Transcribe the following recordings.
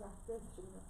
practice, shouldn't it?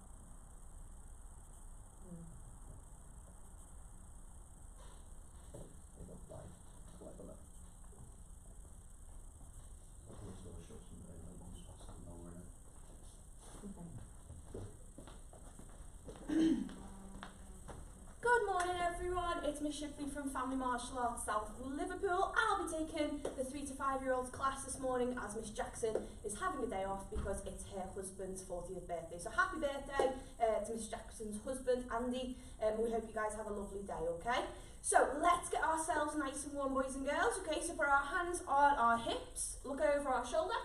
Good morning everyone, it's Miss Shipley from Family Martial Arts South Liverpool. I'll be taking the 3 to 5 year olds class this morning as Miss Jackson is having a day off because it's her husband's 40th birthday. So happy birthday to Miss Jackson's husband, Andy, and we hope you guys have a lovely day, okay? So let's get ourselves nice and warm, boys and girls, okay? So put our hands on our hips, look over our shoulder,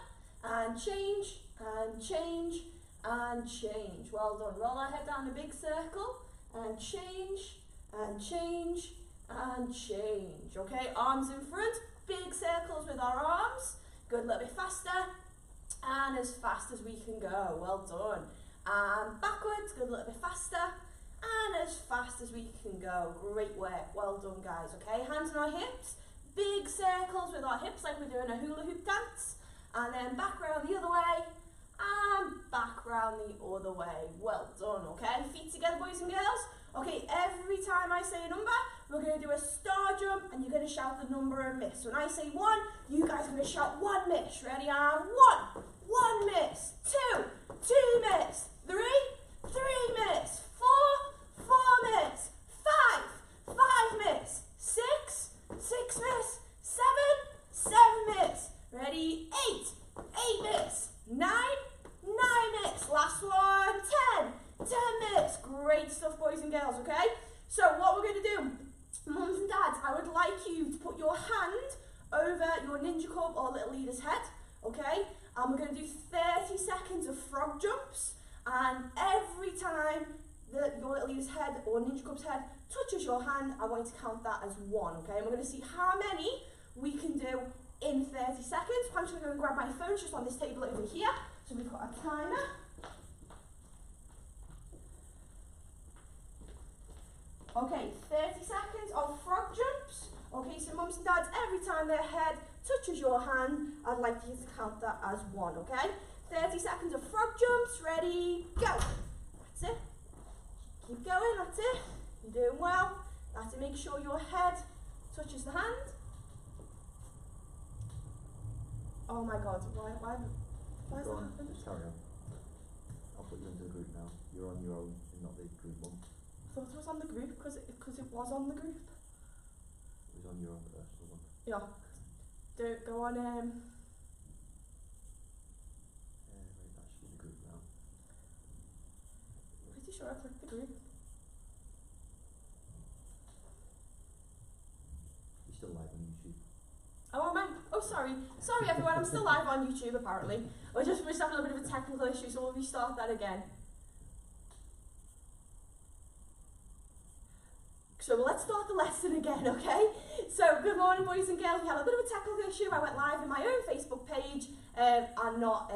and change, and change, and change. Well done. Roll our head down a big circle, and change, and change, and change. Okay, arms in front, big circles with our arms. Good, a little bit faster, and as fast as we can go. Well done. And backwards, good, a little bit faster, and as fast as we can go. Great work, well done guys. Okay, hands on our hips, big circles with our hips like we're doing a hula hoop dance, and then back round the other way, and back round the other way. Well done, okay? Feet together, boys and girls. Okay, every time I say a number, we're going to do a star jump, and you're going to shout the number and miss. When I say 1, you guys are going to shout 1 miss. Ready? And 1 miss. 2 miss. 3 miss. 4 miss. 5 miss. 6 miss. 7 miss. Ready? 8 miss. 9 miss. Last one. 10 miss. Great stuff, boys and girls, okay? So what we're going to do, mums and dads, I would like you to put your hand over your ninja cub or little leader's head, okay? And we're going to do 30 seconds of frog jumps, and every time that your little leader's head or ninja cub's head touches your hand, I want you to count that as 1, okay? And we're going to see how many we can do in 30 seconds. I'm just going to go and grab my phone, it's just on this table over here. So we've got a timer. Okay, 30 seconds of frog jumps. Okay, so mums and dads, every time their head touches your hand, I'd like you to count that as 1, okay? 30 seconds of frog jumps, ready, go. That's it. Keep going, that's it. You're doing well. That's it, make sure your head touches the hand. Oh my God, why has that happened? Just carry on. I'll put you into the group now. You're on your own, you're not the group one. I thought it was on the group because it was on the group. It was on your own personal one. Yeah. Don't go on. Right, that should be the group now. Pretty sure I clicked the group. You're still live on YouTube. Oh, am I? Oh, sorry. Sorry, everyone. I'm still live on YouTube, apparently. We're just having a bit of a technical issue, so we'll restart that again. So let's start the lesson again, okay? So good morning, boys and girls. We had a bit of a technical issue. I went live in my own Facebook page and not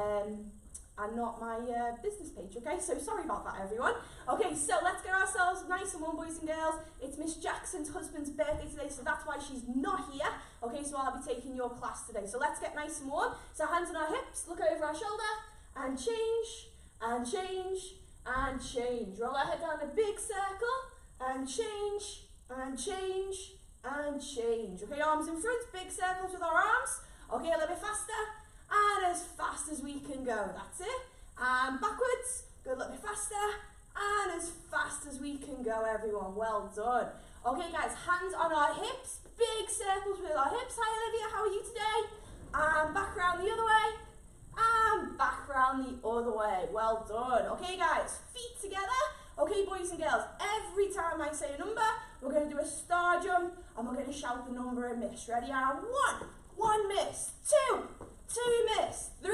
my business page, okay? So sorry about that, everyone. Okay, so let's get ourselves nice and warm, boys and girls. It's Miss Jackson's husband's birthday today, so that's why she's not here. Okay, so I'll be taking your class today. So let's get nice and warm. So hands on our hips, look over our shoulder, and change, and change, and change. Roll our head down a big circle, and change, and change, and change. Okay, arms in front, big circles with our arms. Okay, a little bit faster, and as fast as we can go. That's it. And backwards, go a little bit faster, and as fast as we can go, everyone. Well done. Okay, guys, hands on our hips, big circles with our hips. Hi, Olivia, how are you today? And back round the other way, and back round the other way. Well done. Okay, guys, feet together. Okay, boys and girls, every time I say a number, we're going to do a star jump, and we're going to shout the number and miss. Ready? And 1 miss. 2 miss. 3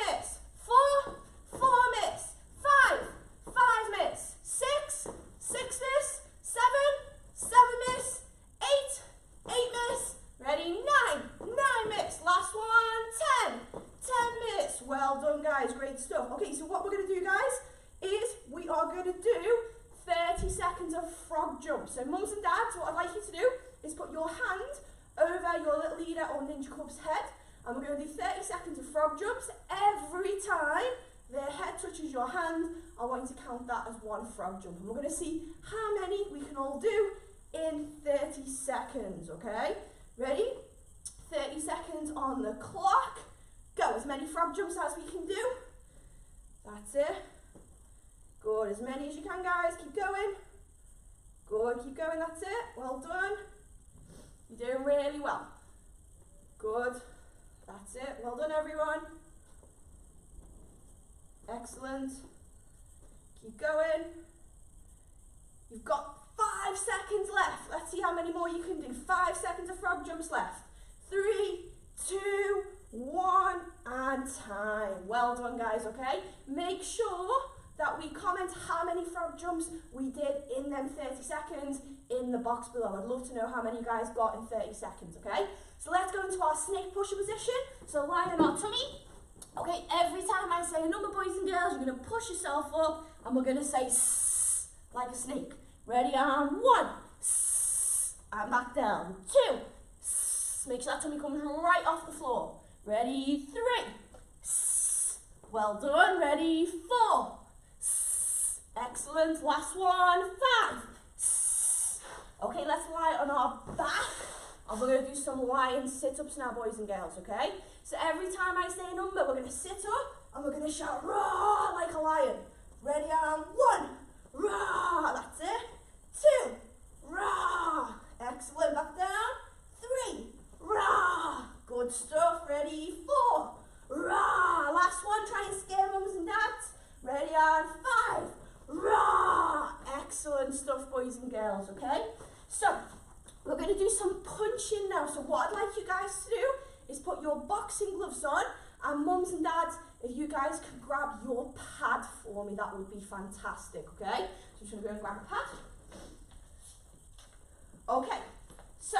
miss. 4 miss. 5 miss. 6 miss. 7 miss. 8 miss. Ready? 9 miss. Last one, 10 miss. Well done, guys, great stuff. Okay, so what we're going to do, guys, is we are going to do 30 seconds of frog jumps. So mums and dads, what I'd like you to do is put your hand over your little leader or ninja cub's head, and we're going to do 30 seconds of frog jumps. Every time their head touches your hand, I want you to count that as one frog jump. And we're going to see how many we can all do in 30 seconds, okay? Ready? 30 seconds on the clock. Go, as many frog jumps as we can do. That's it. Good, as many as you can, guys. Keep going. Good, keep going, that's it. Well done. You're doing really well. Good. That's it. Well done, everyone. Excellent. Keep going. You've got 5 seconds left. Let's see how many more you can do. 5 seconds of frog jumps left. 3, 2, 1, and time. Well done, guys, okay? Make sure that we comment how many frog jumps we did in them 30 seconds in the box below. I'd love to know how many you guys got in 30 seconds, okay? So let's go into our snake pusher position. So lie on our tummy. Okay, every time I say a number, boys and girls, you're going to push yourself up and we're going to say sss, like a snake. Ready, on 1, sss, and back down. 2, sss, make sure that tummy comes right off the floor. Ready, 3, sss, well done. Ready, 4, sss, excellent. Last one, 5, sss. Okay, let's lie on our back. And we're going to do some lion sit-ups now, boys and girls, okay? So every time I say a number, we're going to sit up and we're going to shout, roar, like a lion. Ready, on 1, roar, that's it. 2, roar, excellent, back down. 3, roar, good stuff. Ready, 4, roar, last one, try and scare mums and dads. Ready, on 5, roar, excellent stuff, boys and girls, okay? So, we're going to do some punching now. So what I'd like you guys to do is put your boxing gloves on, and mums and dads, if you guys can grab your pad for me, that would be fantastic, okay? So I'm just going to go and grab a pad. Okay, so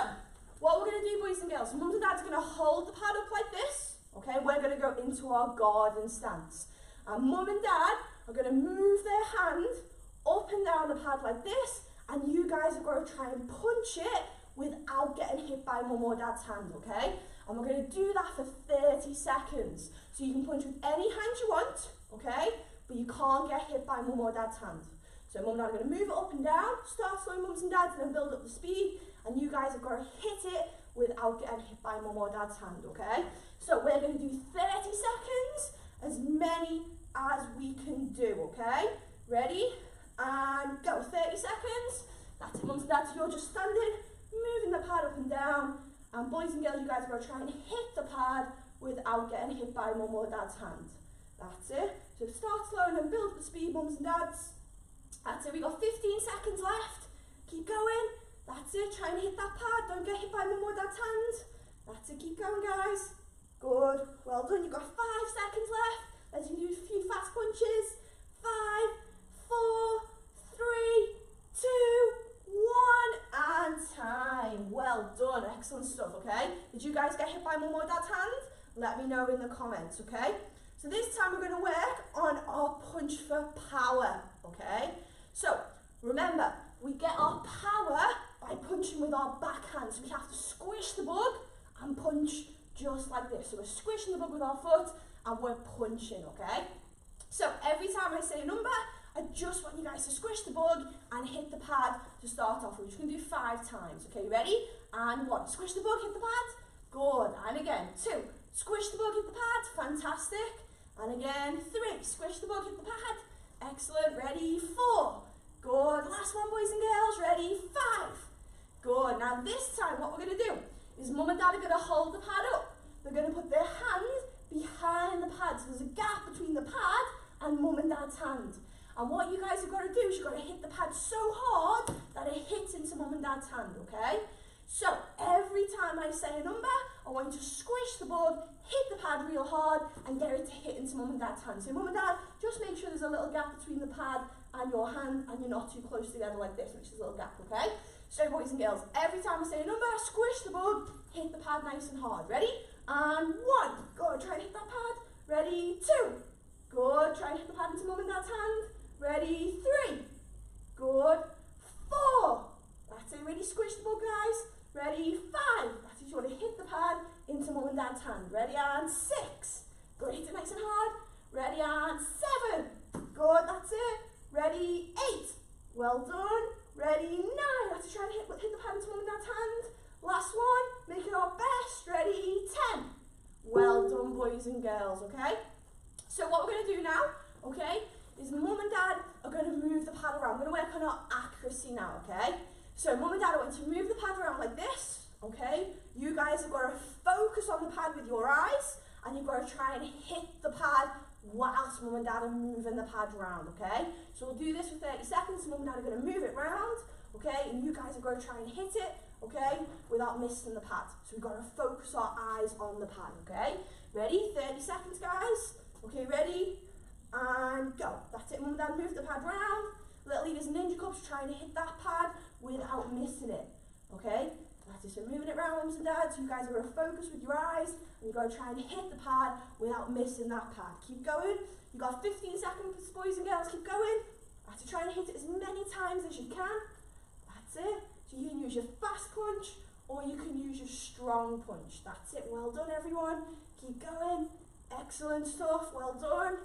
what we're going to do, boys and girls, mums and dads are going to hold the pad up like this, okay? We're going to go into our garden stance. And mum and dad are going to move their hand up and down the pad like this, and you guys are going to try and punch it without getting hit by mum or dad's hand, okay? And we're going to do that for 30 seconds. So you can punch with any hand you want, okay? But you can't get hit by mum or dad's hand. So mum and dad are going to move it up and down, start slowing mums and dads, and then build up the speed. And you guys are going to hit it without getting hit by mum or dad's hand, okay? So we're going to do 30 seconds, as many as we can do, okay? Ready? And go, 30 seconds. That's it, mums and dads, you're just standing, moving the pad up and down. And boys and girls, you guys are going to try and hit the pad without getting hit by mum or dad's hand. That's it. So start slow and then build the speed, mums and dads. That's it, we've got 15 seconds left. Keep going. That's it, try and hit that pad. Don't get hit by mum or dad's hand. That's it, keep going, guys. Good, well done. You've got 5 seconds left. Let's do a few fast punches. 5, 4, 3, 2, 1, and time. Well done, excellent stuff, okay? Did you guys get hit by mum or dad's hand? Let me know in the comments, okay? So this time we're going to work on our punch for power, okay? So remember, we get our power by punching with our backhand. So we have to squish the bug and punch just like this. So we're squishing the bug with our foot and we're punching, okay? So every time I say a number, I just want you guys to squish the bug and hit the pad to start off. We're just going to do 5 times. Okay, you ready? And 1, squish the bug, hit the pad. Good. And again, 2, squish the bug, hit the pad. Fantastic. And again, 3, squish the bug, hit the pad. Excellent. Ready? 4. Good. Last one, boys and girls. Ready? 5. Good. Now this time, what we're going to do is mum and dad are going to hold the pad up. They're going to put their hand behind the pad. So there's a gap between the pad and mum and dad's hand. And what you guys have got to do is you've got to hit the pad so hard that it hits into mum and dad's hand, okay? So every time I say a number, I want you to squish the bug, hit the pad real hard, and get it to hit into mum and dad's hand. So mum and dad, just make sure there's a little gap between the pad and your hand, and you're not too close together like this, which is a little gap, okay? So boys and girls, every time I say a number, squish the bug, hit the pad nice and hard. Ready? And 1. Good, try and hit that pad. Ready? 2. Good, try and hit the pad into mum and dad's hand. Ready? 3. Good. 4. That's it. Really squish the bug, guys. Ready? 5. That's it. You want to hit the pad into mum and dad's hand. Ready? And 6. Good. Hit it nice and hard. Ready, and 7. Good, that's it. Ready, 8. Well done. Ready, 9. Let's try and hit the pad into mum and dad's hand. Last one, make it our best. Ready, 10. Well done, boys and girls, okay? So what we're going to do now, okay, is mum and dad are going to move the pad around. We're going to work on our accuracy now, okay? So mum and dad are going to move the pad around like this, okay? You guys have got to focus on the pad with your eyes, and you've got to try and hit the pad whilst mum and dad are moving the pad around, okay? So we'll do this for 30 seconds. Mum and dad are going to move it round, okay? And you guys have got to try and hit it, okay, without missing the pad. So we've got to focus our eyes on the pad, okay? Ready? 30 seconds, guys. Okay, ready? And go. That's it. Mum and dad move the pad round. Little leaders ninja cups trying to hit that pad without missing it, okay? That's it. So moving it around, mums and dads. You guys are going to focus with your eyes, and you've got to try and hit the pad without missing that pad. Keep going. You've got 15 seconds, boys and girls. Keep going. That's it. Try and hit it as many times as you can. That's it. So you can use your fast punch, or you can use your strong punch. That's it. Well done, everyone. Keep going. Excellent stuff. Well done.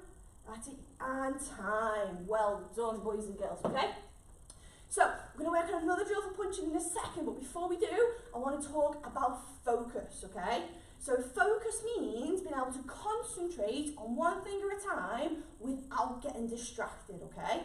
That's it. And time. Well done, boys and girls. Okay? So, we're going to work on another drill for punching in a second, but before we do, I want to talk about focus, okay? So, focus means being able to concentrate on one thing at a time without getting distracted, okay?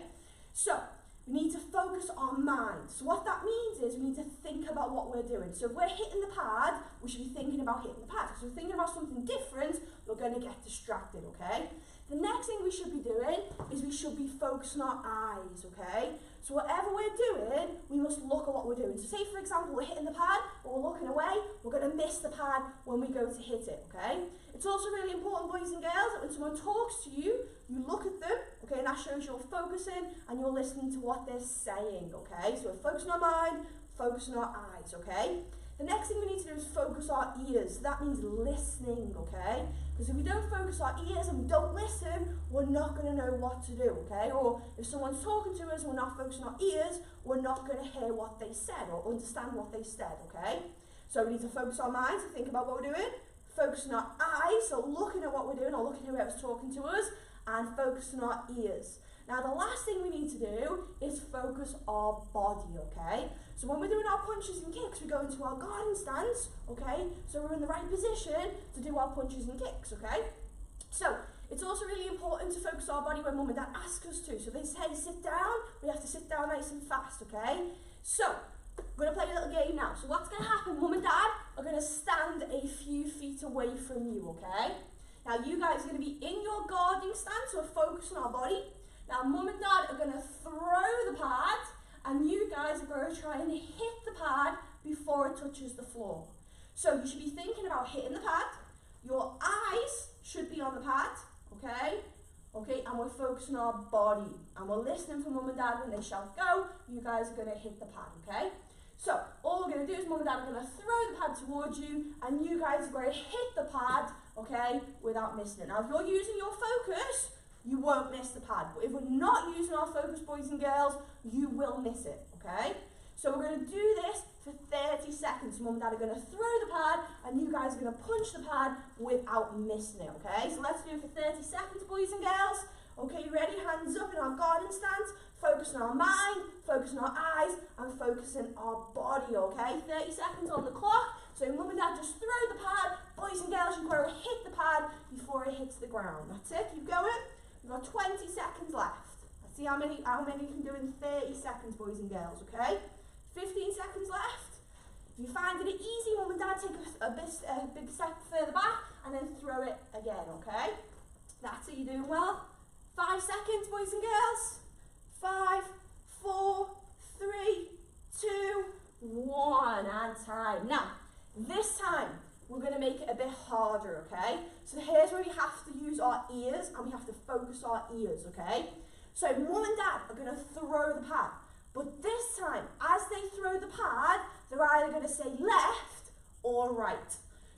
So, we need to focus our mind. So what that means is we need to think about what we're doing. So if we're hitting the pad, we should be thinking about hitting the pad. So if we're thinking about something different, we're going to get distracted, okay? The next thing we should be doing is we should be focusing our eyes, okay? So whatever we're doing, we must look at what we're doing. So say, for example, we're hitting the pad, but we're looking away, we're going to miss the pad when we go to hit it, okay? It's also really important, boys and girls, that when someone talks to you, you look at them, okay, and that shows you're focusing and you're listening to what they're saying, okay? So we're focusing our mind, focusing our eyes, okay? The next thing we need to do is focus our ears. That means listening, okay? Because if we don't focus our ears and we don't listen, we're not going to know what to do, okay? Or if someone's talking to us and we're not focusing our ears, we're not going to hear what they said or understand what they said, okay? So we need to focus our minds to think about what we're doing, focusing our eyes, so looking at what we're doing or looking at whoever's talking to us, and focusing our ears. Now the last thing we need to do is focus our body, okay? So when we're doing our punches and kicks, we go into our guarding stance, okay? So we're in the right position to do our punches and kicks, okay? So it's also really important to focus our body when mum and dad ask us to. So they say sit down, we have to sit down nice and fast, okay? So we're going to play a little game now. So what's going to happen, mum and dad are going to stand a few feet away from you, okay? Now you guys are going to be in your guarding stance, so focus on our body. Now mum and dad are going to throw the pad, and you guys are going to try and hit the pad before it touches the floor. So you should be thinking about hitting the pad. Your eyes should be on the pad, okay? Okay, and we're focusing our body. And we're listening for mum and dad when they shout go. You guys are going to hit the pad, okay? So all we're going to do is mum and dad are going to throw the pad towards you, and you guys are going to hit the pad, okay, without missing it. Now if you're using your focus, you won't miss the pad. But if we're not using our focus, boys and girls, you will miss it, okay? So we're going to do this for 30 seconds. Mum and dad are going to throw the pad, and you guys are going to punch the pad without missing it, okay? So let's do it for 30 seconds, boys and girls. Okay, you ready? Hands up in our guarding stance. Focus on our mind, focus on our eyes, and focus on our body, okay? 30 seconds on the clock. So mum and dad just throw the pad. Boys and girls, you've got to hit the pad before it hits the ground. That's it. Keep going. We've got 20 seconds left. Let's see how many you can do in 30 seconds, boys and girls, okay? 15 seconds left. If you find it easy, mum and dad take a big step further back and then throw it again, okay? That's it, you're doing well. 5 seconds, boys and girls. 5, 4, 3, 2, 1, and time. Now, this time, we're going to make it a bit harder, okay? So here's where we have to use our ears, and we have to focus our ears, okay? So mum and dad are going to throw the pad. But this time, as they throw the pad, they're either going to say left or right.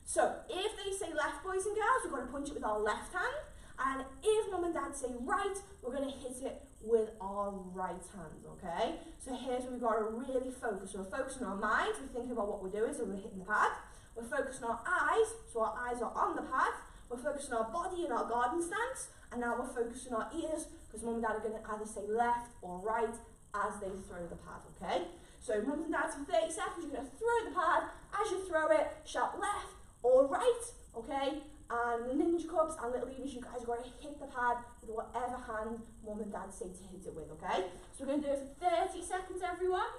So if they say left, boys and girls, we're going to punch it with our left hand. And if mum and dad say right, we're going to hit it with our right hand, okay? So here's where we've got to really focus. So we're focusing on our minds, we're thinking about what we're doing, so we're hitting the pad. We're focusing on our eyes, so our eyes are on the pad. we're focusing on our body and our garden stance, and now we're focusing on our ears, because mum and dad are going to either say left or right as they throw the pad, okay? So mums and dads, for 30 seconds, you're going to throw the pad. As you throw it, shout left or right, okay? And Ninja Cubs and Little Leaders, you guys are going to hit the pad with whatever hand mum and dad say to hit it with, okay? So we're going to do it for 30 seconds, everyone.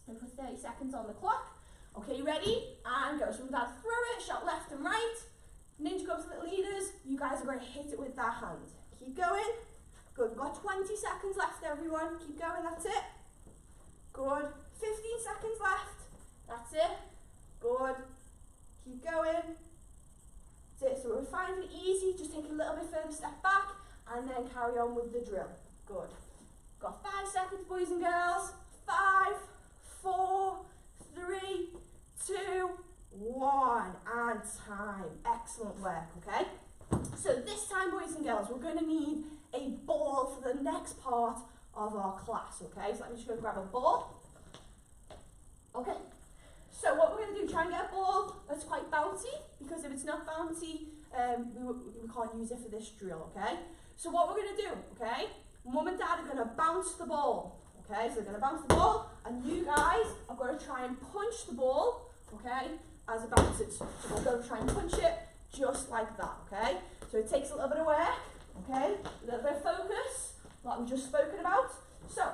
And put 30 seconds on the clock. Okay, ready? And go. So mum and dad throw it, shout left and right. Ninja Cubs and Little Leaders, you guys are going to hit it with that hand. Keep going. Good. We've got 20 seconds left, everyone. Keep going, that's it. Good. 15 seconds left. That's it. Good. Keep going. That's it. So we're finding it easy. Just take a little bit further step back and then carry on with the drill. Good. Got 5 seconds, boys and girls. 5, 4, 3, 2, 1. And time. Excellent work, okay? So this time, boys and girls, we're going to need a ball for the next part of our class, okay? So let me just go grab a ball. Okay. So what we're going to do, try and get a ball that's quite bouncy, because if it's not bouncy, we can't use it for this drill, okay? So what we're going to do, okay, mum and dad are going to bounce the ball, okay? So they're going to bounce the ball, and you guys are going to try and punch the ball, okay, as it bounces. So we're going to try and punch it just like that, okay? So it takes a little bit of work, okay, a little bit of focus, like we've just spoken about. So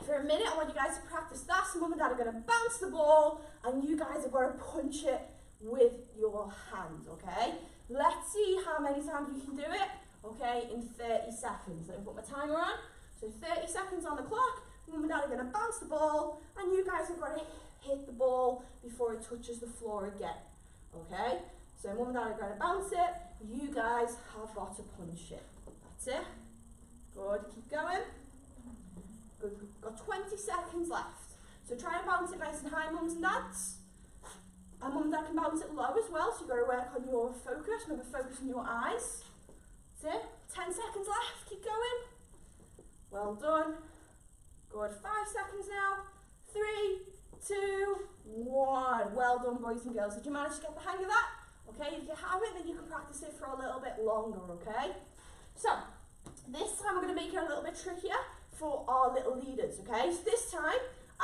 for a minute, I want you guys to practice that. So mum and dad are going to bounce the ball, and you guys are going to punch it with your hand, okay? Let's see how many times we can do it, okay, in 30 seconds. Let me put my timer on. So 30 seconds on the clock. Mum and dad are going to bounce the ball, and you guys are going to hit the ball before it touches the floor again, okay? So mum and dad are going to bounce it. You guys have got to punch it. That's it. Good. Keep going. Good. We've got 20 seconds left. So try and bounce it nice and high, mums and dads. And mum and dad can bounce it low as well, so you've got to work on your focus. Remember, focus on your eyes. That's it. 10 seconds left. Keep going. Well done. Good. 5 seconds now. 3, 2, 1. Well done, boys and girls. Did you manage to get the hang of that? Okay, if you haven't, then you can practice it for a little bit longer, okay? So, this time we're going to make it a little bit trickier for our little leaders, okay? So this time,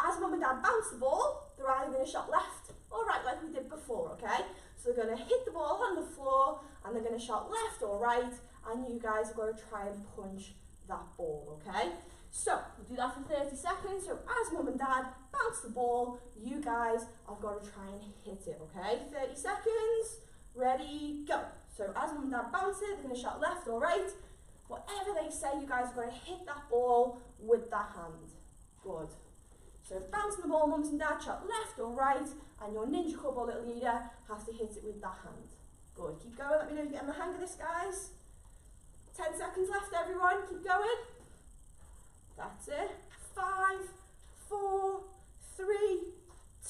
as mum and dad bounce the ball, they're either going to shot left or right like we did before, okay? So they're going to hit the ball on the floor, and they're going to shot left or right, and you guys are going to try and punch that ball, okay? So, we'll do that for 30 seconds. So as mum and dad bounce the ball, you guys have got to try and hit it, okay? 30 seconds. Ready, go. So as mum and dad bounce it, they're going to shot left or right. Whatever they say, you guys are going to hit that ball with that hand. Good. So bouncing the ball, mums and dad, shot left or right, and your Ninja Cub or Little Leader has to hit it with that hand. Good. Keep going. Let me know if you're getting the hang of this, guys. 10 seconds left, everyone. Keep going. That's it. 5, 4, 3,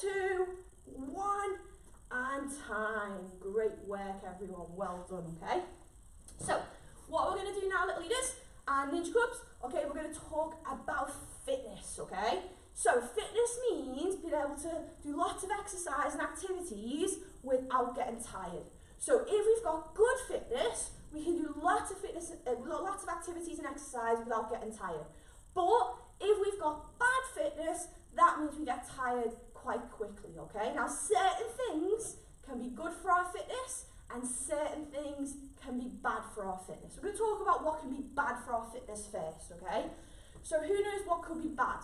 2, 1. And time. Great work, everyone. Well done, okay? So, what we're going to do now, Little Leaders and Ninja Cubs, okay, we're going to talk about fitness, okay? So, fitness means being able to do lots of exercise and activities without getting tired. So, if we've got good fitness, we can do lots of lots of activities and exercise without getting tired. But if we've got bad fitness, that means we get tired quite quickly, okay? Now, certain things can be good for our fitness and certain things can be bad for our fitness. We're going to talk about what can be bad for our fitness first, okay? So who knows what could be bad,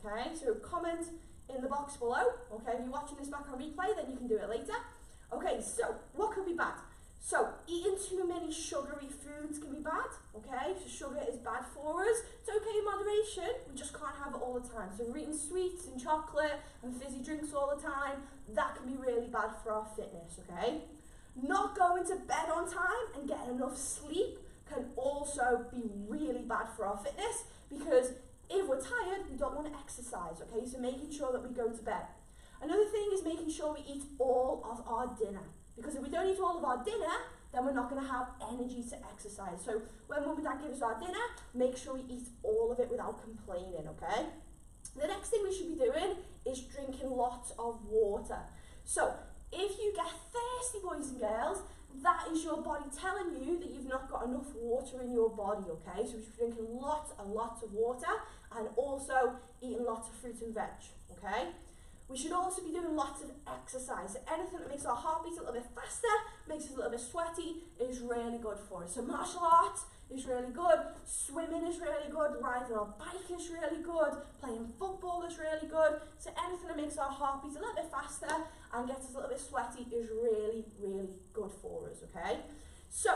okay? So comment in the box below, okay? If you're watching this back on replay, then you can do it later. Okay, so what could be bad? So eating too many sugary foods can be bad, okay? So sugar is bad for us. It's okay in moderation, we just can't have it all the time. So if we're eating sweets and chocolate and fizzy drinks all the time, that can be really bad for our fitness, okay? Not going to bed on time and getting enough sleep can also be really bad for our fitness, because if we're tired, we don't want to exercise, okay? So making sure that we go to bed. Another thing is making sure we eat all of our dinner. Because if we don't eat all of our dinner, then we're not going to have energy to exercise. So when mum and dad give us our dinner, make sure we eat all of it without complaining, okay? The next thing we should be doing is drinking lots of water. So if you get thirsty, boys and girls, that is your body telling you that you've not got enough water in your body, okay? So we should be drinking lots and lots of water and also eating lots of fruit and veg, okay? We should also be doing lots of exercise. So anything that makes our heart beat a little bit faster, makes us a little bit sweaty, is really good for us. So martial arts is really good, swimming is really good, riding our bike is really good, playing football is really good. So anything that makes our heart beat a little bit faster and gets us a little bit sweaty is really, really good for us, okay? So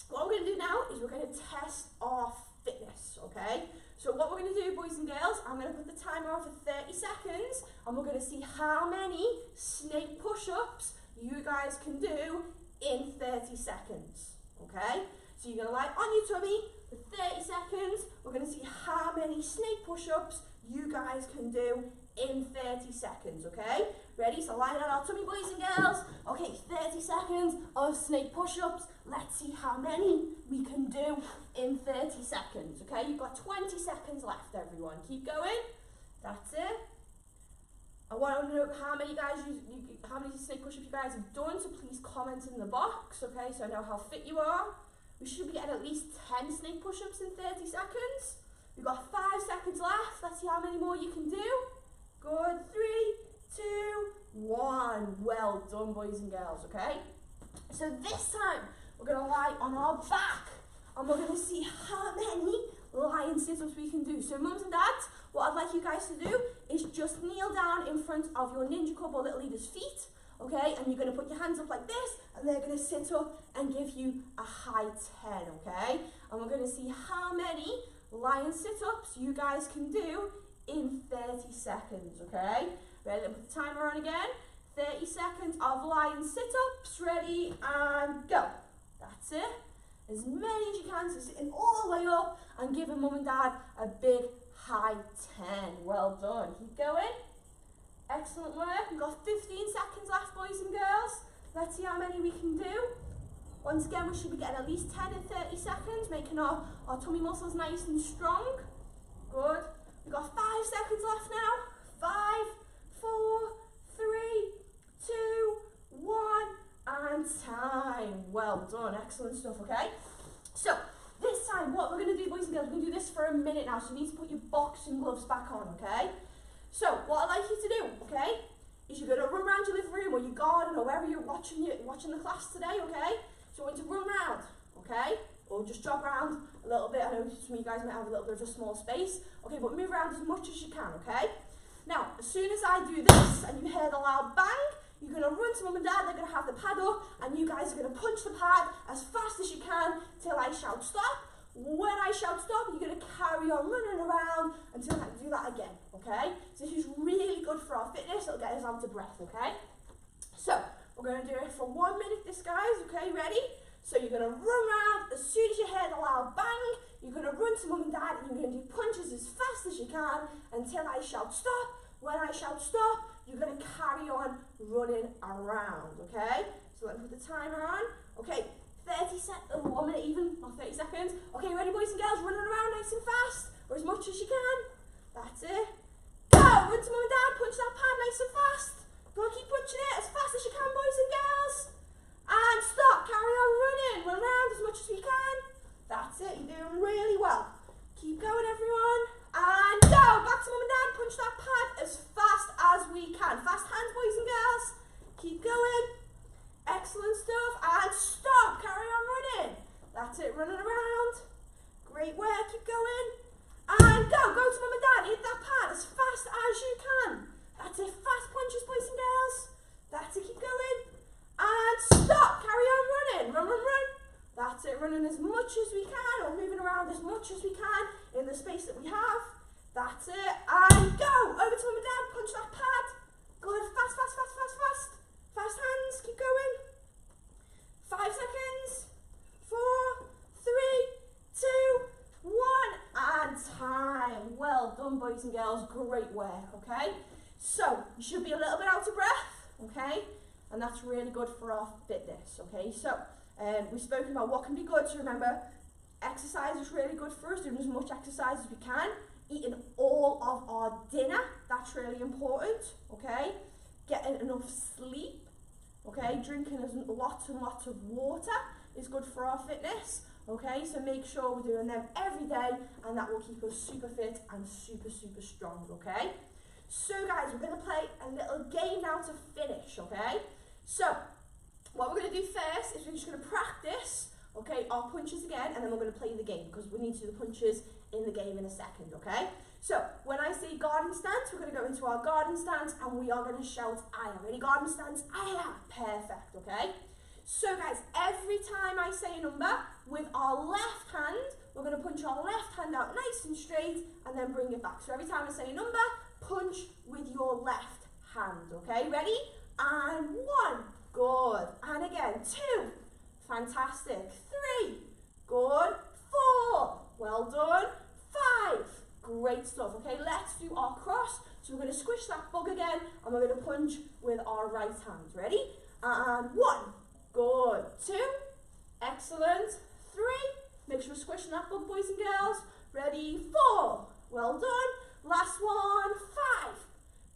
what we're going to do now is we're going to test our fitness, okay? So what we're going to do, boys and girls, I'm going to put the timer on for 30 seconds and we're going to see how many snake push-ups you guys can do in 30 seconds, okay? So you're going to lie on your tummy for 30 seconds. We're going to see how many snake push-ups you guys can do in 30 seconds, okay? Ready? So lie on our tummy, boys and girls. Okay, 30 seconds of snake push-ups. Let's see how many we can do in 30 seconds, okay? You've got 20 seconds left, everyone. Keep going. That's it. I want to know how many guys how many snake push-ups you guys have done, so please comment in the box, okay? So I know how fit you are. We should be getting at least 10 snake push-ups in 30 seconds. We've got 5 seconds left. Let's see how many more you can do. Good. 3, 2, 1. Well done, boys and girls, okay? So this time, we're going to lie on our back and we're going to see how many lion sit-ups we can do. So mums and dads, what I'd like you guys to do is just kneel down in front of your Ninja Cub or Little Leader's feet, okay? And you're going to put your hands up like this and they're going to sit up and give you a high 10, okay? And we're going to see how many lion sit-ups you guys can do in 30 seconds, okay? Ready to put the timer on again. 30 seconds of lion sit-ups. Ready and go. That's it. As many as you can, so sitting all the way up and giving mum and dad a big high 10. Well done. Keep going. Excellent work. We've got 15 seconds left, boys and girls. Let's see how many we can do. Once again, we should be getting at least 10 in 30 seconds, making our tummy muscles nice and strong. Good. We've got 5 seconds left now. 5, 4, 3, 2, 1, and time. Well done. Excellent stuff, okay? So, this time, what we're going to do, boys and girls, we're going to do this for a minute now, so you need to put your boxing gloves back on, okay? So, what I'd like you to do, okay, is you're going to run around your living room or your garden or wherever you're watching the class today, okay? So I want you to run around, okay? Or just jog around a little bit. I know some of you guys might have a little bit of a small space. Okay, but move around as much as you can, okay? Now, as soon as I do this and you hear the loud bang, you're going to run to mum and dad, they're going to have the pad up, and you guys are going to punch the pad as fast as you can till I shout stop. When I shout stop, you're going to carry on running around until I do that again, okay? So this is really good for our fitness. It'll get us out of breath, okay? So, we're going to do it for 1 minute, this guys, okay, ready? So you're going to run around, as soon as you hear the loud bang, you're going to run to mum and dad and you're going to do punches as fast as you can until I shout stop. When I shout stop, you're going to carry on running around, okay? So let me put the timer on. Okay, 30 seconds, 1 minute even, not 30 seconds. Okay, ready boys and girls, running around nice and fast, or as much as you can. That's it. Go, run to mum and dad, punch that pad nice and fast. Go on, keep punching it as fast as you can, boys and girls. And stop, carry on running. Run around as much as we can. That's it, you're doing really well. Keep going, everyone. And go, back to mum and dad, punch that pad as fast as we can. Fast hands, boys and girls. Keep going. Excellent stuff. And stop, carry on running. That's it, running around. Great work, keep going. And go to mum and dad, hit that pad as fast as you can. That's it, fast punches, boys and girls. That's it, keep going. And stop, carry on running. Run, run, run. That's it, running as much as we can, or moving around as much as we can in the space that we have. That's it, and go. Over to mum and dad, punch that pad. Good, fast, fast, fast, fast, fast. Fast hands, keep going. 5 seconds. 4, 3, 2, 1, and time. Well done, boys and girls, great work, okay? So, you should be a little bit out of breath, okay? And that's really good for our fitness, okay? So, we've spoken about what can be good. So remember, exercise is really good for us, doing as much exercise as we can. Eating all of our dinner, that's really important, okay? Getting enough sleep, okay? Drinking lots and lots of water is good for our fitness, okay? So make sure we're doing them every day, and that will keep us super fit and super, super strong, okay? So guys, we're going to play a little game now to finish, okay? So what we're going to do first is we're just going to practice, okay, our punches again, and then we're going to play the game because we need to do the punches in the game in a second, okay? So when I say garden stance, we're going to go into our garden stance and we are going to shout "Aya." Ready? Garden stance, "Aya." Perfect, okay? So guys, every time I say a number with our left hand, we're going to punch our left hand out nice and straight and then bring it back. So every time I say a number, punch with your left hand, okay? Ready? And 1, good. And again, 2, fantastic. 3, good. 4, well done. 5, great stuff, okay? Let's do our cross. So we're going to squish that bug again and we're going to punch with our right hand. Ready? And 1, good. 2, excellent. 3, make sure we're squishing that bug, boys and girls. Ready? 4, well done. Last one, 5,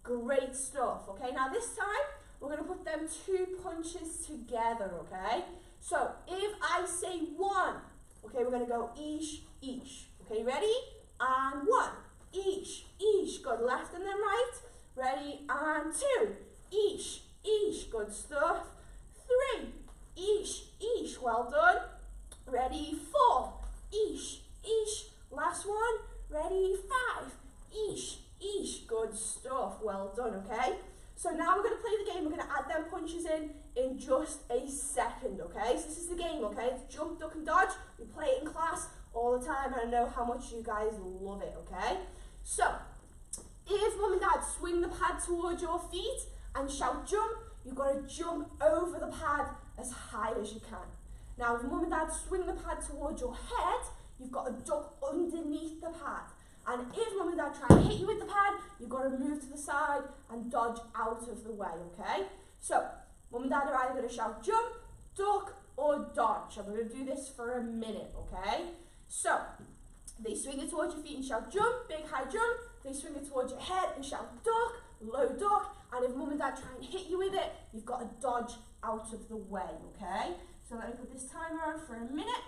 great stuff, okay? Now this time, we're going to put them 2 punches together, okay? So if I say 1, okay, we're going to go each, each. Okay, ready? And 1, each, each. Good, left and then right. Ready? And 2, each, each. Good stuff. 3, each, each. Well done. Ready? 4, each, each. Last one. Ready? 5, each, each. Good stuff. Well done, okay? So now we're going to play the game. We're going to add them punches in just a second, okay? So this is the game, okay? It's jump, duck and dodge. We play it in class all the time, and I know how much you guys love it, okay? So if mum and dad swing the pad towards your feet and shout jump, you've got to jump over the pad as high as you can. Now if mum and dad swing the pad towards your head, you've got to duck underneath the pad. And if mum and dad try and hit you with the pad, you've got to move to the side and dodge out of the way, okay? So mum and dad are either going to shout jump, duck, or dodge. I'm going to do this for a minute, okay? So they swing it towards your feet and shout jump, big high jump. They swing it towards your head and shout duck, low duck. And if mum and dad try and hit you with it, you've got to dodge out of the way, okay? So let me put this timer on for a minute.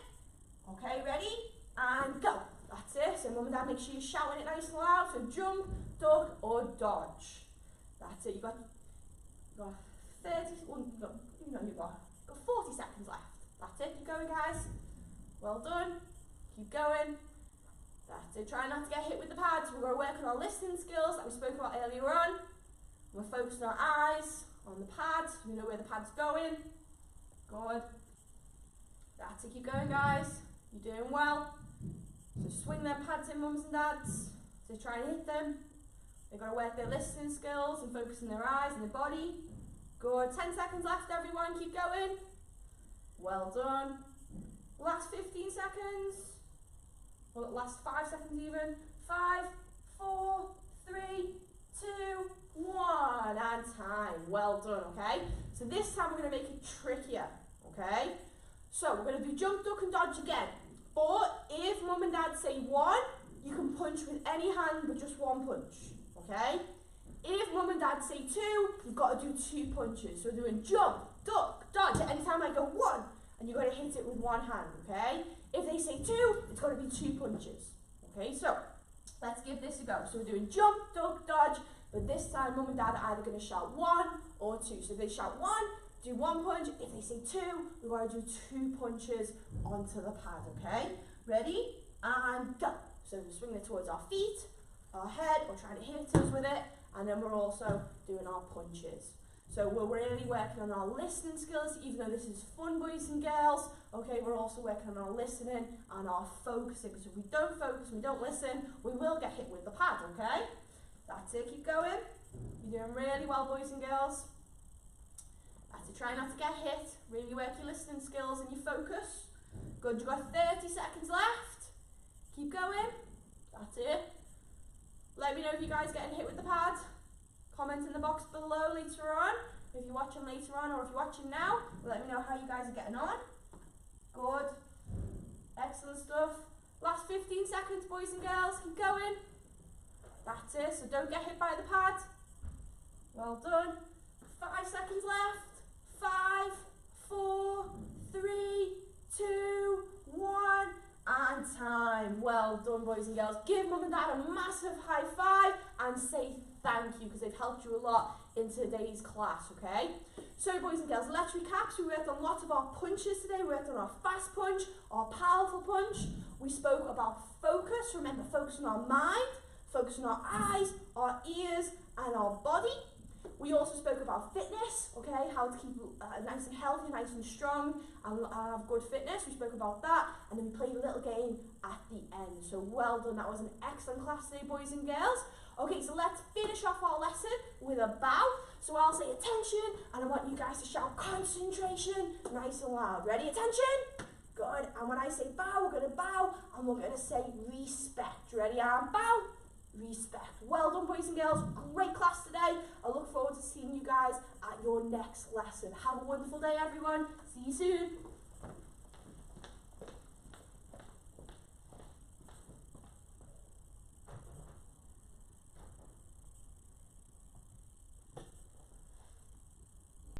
Okay, ready? And go. That's it. So mum and dad, make sure you're shouting it nice and loud. So jump, duck, or dodge. That's it. You've got 30, well, you've got 40 seconds left. That's it. Keep going, guys. Well done. Keep going. That's it. Try not to get hit with the pads. We're going to work on our listening skills that we spoke about earlier on. We're focusing our eyes on the pads. We know where the pad's going. Good. That's it. Keep going, guys. You're doing well. So swing their pads in, mums and dads. So try and hit them. They've got to work their listening skills and focus on their eyes and their body. Good. 10 seconds left, everyone. Keep going. Well done. Last 15 seconds. Well, last 5 seconds even. 5, 4, 3, 2, 1. And time. Well done, okay? So this time we're going to make it trickier, okay? So we're going to do jump, duck and dodge again. But if mum and dad say 1, you can punch with any hand but just 1 punch, okay? If mum and dad say 2, you've got to do 2 punches. So we're doing jump, duck, dodge. At any time I go 1, and you've got to hit it with 1 hand, okay? If they say 2, it's got to be 2 punches, okay? So let's give this a go. So we're doing jump, duck, dodge, but this time mum and dad are either going to shout 1 or 2. So if they shout 1, do 1 punch. If they say 2, we've got to do 2 punches onto the pad, okay? Ready? And go. So we're swinging it towards our feet, our head, or trying to hit us with it, and then we're also doing our punches. So we're really working on our listening skills, even though this is fun, boys and girls. Okay, we're also working on our listening and our focusing. So if we don't focus, we don't listen, we will get hit with the pad, okay? That's it, keep going. You're doing really well, boys and girls. That's it, try not to get hit. Really work your listening skills and your focus. Good, you've got 30 seconds left. Keep going. That's it. Let me know if you guys getting hit with the pad. Comment in the box below later on. If you're watching later on or if you're watching now, let me know how you guys are getting on. Good. Excellent stuff. Last 15 seconds, boys and girls. Keep going. That's it. So don't get hit by the pad. Well done. 5 seconds left. 5, Well done, boys and girls. Give mum and dad a massive high five and say thank you because they've helped you a lot in today's class, okay? So, boys and girls, let's recap. So we worked on lots of our punches today. We worked on our fast punch, our powerful punch. We spoke about focus. Remember, focus on our mind, focus on our eyes, our ears, and our body. We also spoke about fitness, okay, how to keep nice and healthy, nice and strong, and have good fitness. We spoke about that, and then we played a little game at the end. So well done, that was an excellent class today, boys and girls. Okay, so let's finish off our lesson with a bow. So I'll say attention, and I want you guys to shout concentration, nice and loud. Ready, attention? Good, and when I say bow, we're gonna bow, and we're gonna say respect. Ready, and bow? Respect. Well done, boys and girls. Great class today. I look forward to seeing you guys at your next lesson. Have a wonderful day, everyone. See you soon.